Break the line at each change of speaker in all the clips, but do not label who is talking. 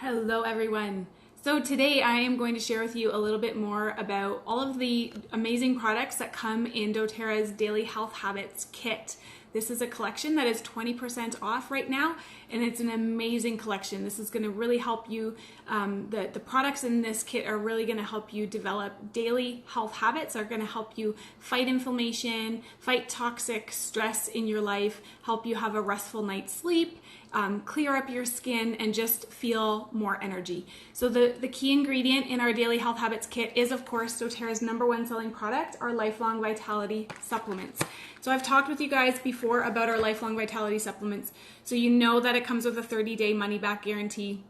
Hello everyone. So today I am going to share with you a little bit more about all of the amazing products that come in doTERRA's Daily Health Habits Kit. This is a collection that is 20% off right now, and it's an amazing collection. This is going to really help you, the products in this kit are really going to help you develop daily health habits, are going to help you fight inflammation, fight toxic stress in your life, help you have a restful night's sleep, clear up your skin, and just feel more energy. So the key ingredient in our Daily Health Habits Kit is, of course, doTERRA's #1 selling product, our Lifelong Vitality supplements. So I've talked with you guys before about our Lifelong Vitality supplements, so you know that it comes with a 30-day money-back guarantee.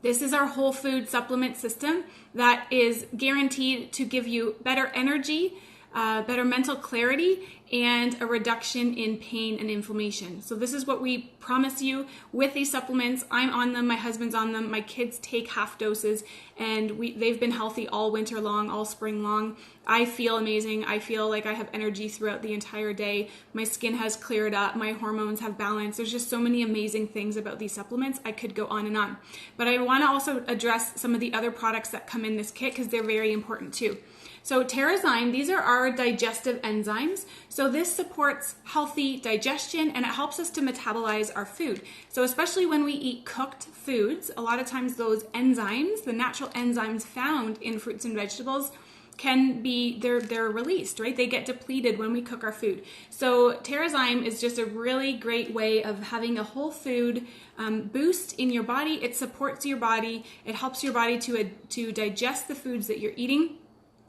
This is our whole food supplement system that is guaranteed to give you better energy, better mental clarity, and a reduction in pain and inflammation. So this is what we promise you with these supplements. I'm on them, my husband's on them, my kids take half doses, and they've been healthy all winter long, all spring long. I feel amazing. I feel like I have energy throughout the entire day. My skin has cleared up, my hormones have balance. There's just so many amazing things about these supplements. I could go on and on. But I want to also address some of the other products that come in this kit because they're very important too. So Terrazyme, these are our digestive enzymes. So this supports healthy digestion, and it helps us to metabolize our food. So especially when we eat cooked foods, a lot of times those enzymes, the natural enzymes found in fruits and vegetables, can be, they're released, right? They get depleted when we cook our food. So Terrazyme is just a really great way of having a whole food boost in your body. It supports your body. It helps your body to digest the foods that you're eating,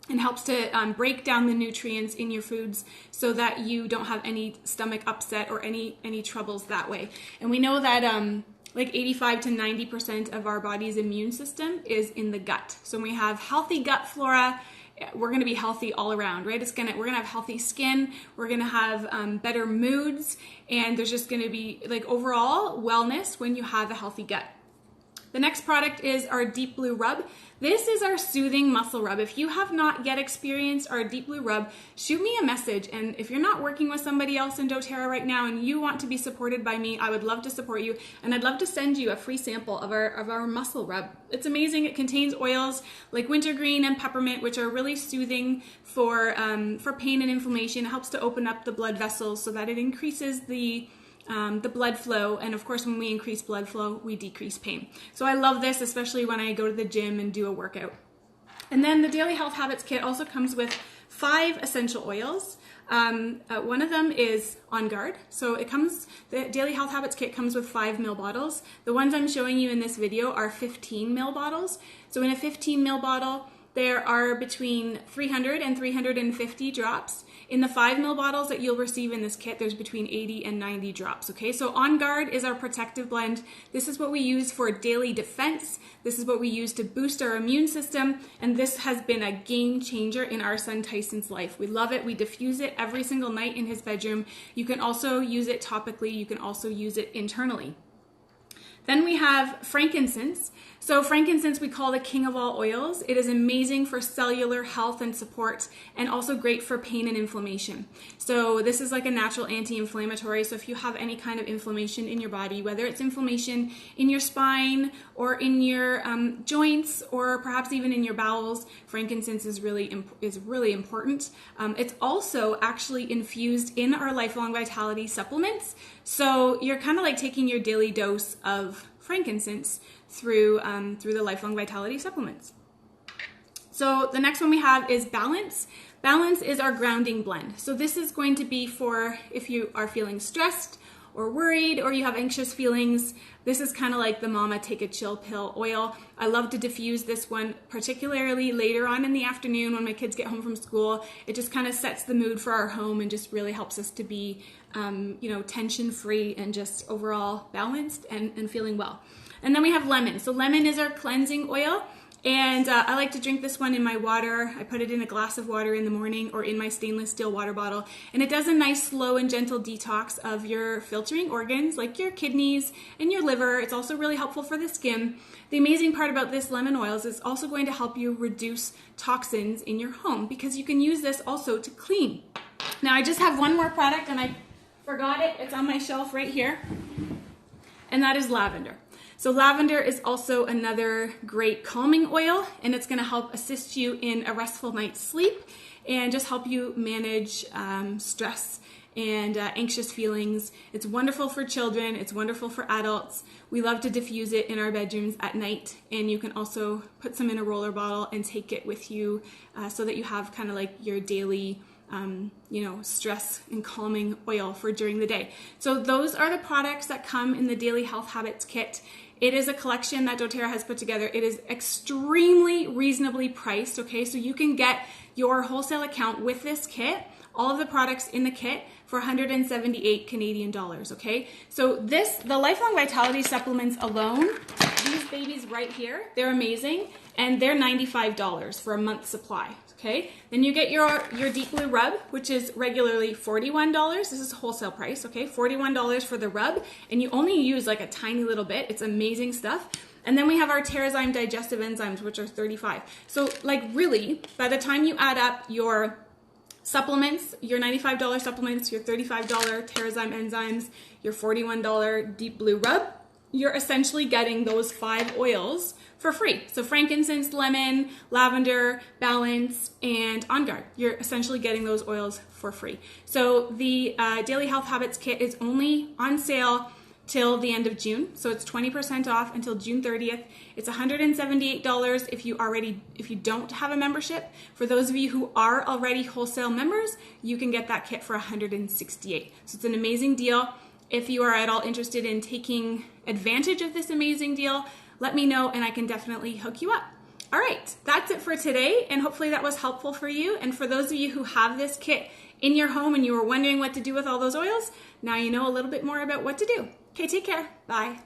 and helps to break down the nutrients in your foods so that you don't have any stomach upset or any troubles that way. And we know that like 85 to 90% of our body's immune system is in the gut. So when we have healthy gut flora, we're going to be healthy all around, right? We're going to have healthy skin, we're going to have better moods, and there's just going to be like overall wellness when you have a healthy gut. The next product is our Deep Blue Rub. This is our soothing muscle rub. If you have not yet experienced our Deep Blue Rub, shoot me a message. And if you're not working with somebody else in doTERRA right now and you want to be supported by me, I would love to support you. And I'd love to send you a free sample of our muscle rub. It's amazing. It contains oils like wintergreen and peppermint, which are really soothing for pain and inflammation. It helps to open up the blood vessels so that it increases the blood flow, and of course when we increase blood flow we decrease pain. So I love this, especially when I go to the gym and do a workout. And then the Daily Health Habits Kit also comes with 5 essential oils. One of them is On Guard. So the Daily Health Habits Kit comes with 5 ml bottles. The ones I'm showing you in this video are 15 ml bottles. So in a 15 ml bottle there are between 300 and 350 drops. In the 5 ml bottles that you'll receive in this kit, there's between 80 and 90 drops, okay? So On Guard is our protective blend. This is what we use for daily defense. This is what we use to boost our immune system, and this has been a game changer in our son Tyson's life. We love it. We diffuse it every single night in his bedroom. You can also use it topically. You can also use it internally. Then we have frankincense. So frankincense we call the king of all oils. It is amazing for cellular health and support, and also great for pain and inflammation. So this is like a natural anti-inflammatory. So if you have any kind of inflammation in your body, whether it's inflammation in your spine or in your joints or perhaps even in your bowels, frankincense is really important. It's also actually infused in our Lifelong Vitality supplements. So you're kind of like taking your daily dose of frankincense through the Lifelong Vitality supplements. So the next one we have is Balance. Balance is our grounding blend. So this is going to be for if you are feeling stressed or worried or you have anxious feelings. This is kind of like the Mama Take a Chill Pill oil. I love to diffuse this one, particularly later on in the afternoon when my kids get home from school. It just kind of sets the mood for our home and just really helps us to be tension-free and just overall balanced and feeling well. And then we have lemon. So lemon is our cleansing oil. And I like to drink this one in my water. I put it in a glass of water in the morning or in my stainless steel water bottle. And it does a nice slow and gentle detox of your filtering organs like your kidneys and your liver. It's also really helpful for the skin. The amazing part about this lemon oil is it's also going to help you reduce toxins in your home because you can use this also to clean. Now I just have one more product and I forgot it. It's on my shelf right here. And that is lavender. So lavender is also another great calming oil, and it's going to help assist you in a restful night's sleep and just help you manage stress and anxious feelings. It's wonderful for children. It's wonderful for adults. We love to diffuse it in our bedrooms at night, and you can also put some in a roller bottle and take it with you so that you have kind of like your daily stress and calming oil for during the day. So those are the products that come in the Daily Health Habits Kit. It is a collection that doTERRA has put together. It is extremely reasonably priced, okay? So you can get your wholesale account with this kit, all of the products in the kit, for 178 Canadian dollars, okay? So the Lifelong Vitality supplements alone, these babies right here, they're amazing, and they're $95 for a month's supply, okay? Then you get your Deep Blue Rub, which is regularly $41. This is wholesale price, okay? $41 for the rub, and you only use like a tiny little bit. It's amazing stuff. And then we have our Terrazyme digestive enzymes, which are $35. So like really, by the time you add up your supplements, your $95 supplements, your $35 Terrazyme enzymes, your $41 Deep Blue Rub, you're essentially getting those 5 oils for free. So frankincense, lemon, lavender, balance, and On Guard. You're essentially getting those oils for free. So the Daily Health Habits Kit is only on sale till the end of June. So it's 20% off until June 30th. It's $178 if you don't have a membership. For those of you who are already wholesale members, you can get that kit for $168. So it's an amazing deal. If you are at all interested in taking advantage of this amazing deal, let me know and I can definitely hook you up. All right, that's it for today, and hopefully that was helpful for you. And for those of you who have this kit in your home and you were wondering what to do with all those oils, now you know a little bit more about what to do. Okay, take care. Bye.